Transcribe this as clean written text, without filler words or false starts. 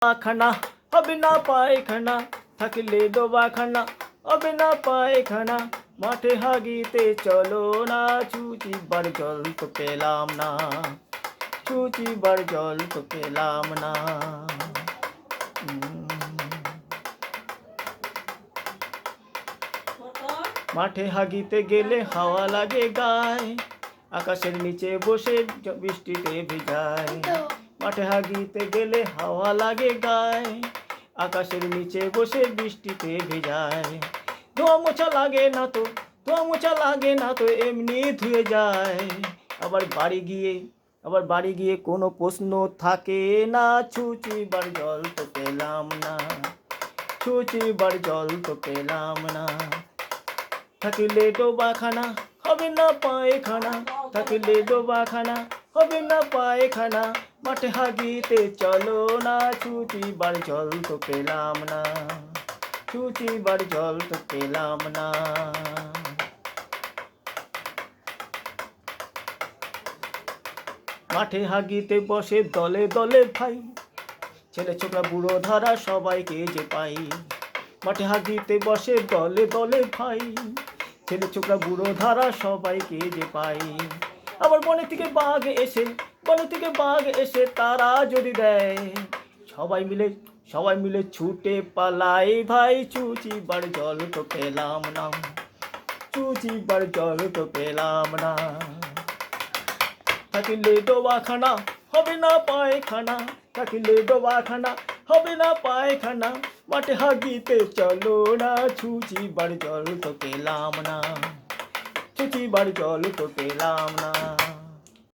খানা হবে না পায়খানা, থাকলে দোবাখানা হবে না পায়খানা। মাঠে হাগিতে চলো না, চুচিবার জল তো পেলাম না, চুচিবার জল তো পেলাম না। মাঠে হাগিতে গেলে হাওয়া লাগে গায়ে, আকাশের নিচে বসে বৃষ্টিতে ভিজায়। মাঠে হাগিতে গেলে হাওয়া লাগে গায়ে, আকাশের নিচে বসে বৃষ্টিতে ভিজায়। ধোয়া মোছা লাগে না তো, ধোয়া মোছা লাগে না তো, এমনি ধুয়ে যায়। আবার বাড়ি গিয়ে কোনো প্রশ্ন থাকে না, ছুচিবার জল তো পেলাম না, ছুচিবার জল তো পেলাম না। থাকলে ডোবাখানা হবে না পায়খানা, থাকলে ডোবাখানা হবে না পায়খানা। মাঠে হাগিতে চলো না, ছুচিবার জল তো পেলাম না, ছুচিবার জল তো পেলাম না। মাঠে হাগিতে বসে দলে দলে ভাই, ছেলে ছোকরা বুড়ো ধারা সবাইকে যে পাই। মাঠে হাগিতে বসে দলে দলে ভাই, ছেলে ছোকরা বুড়ো ধারা সবাইকে যে পাই। আবার বনে থেকে বাঘ এসে তারা যদি দেয়, সবাই মিলে ছুটে পালাই ভাই। চুচিবার জল তো পেলাম না, চুচিবার জল তো পেলাম না। থাকলে ডোবাখানা হবে না পায়খানা, থাকলে ডোবাখানা হবে না পায়খানা। মাঠে হাগিতে চলো না, ছুচিবার জল তো পেলাম না, ছুচিবার জল তো পেলাম না।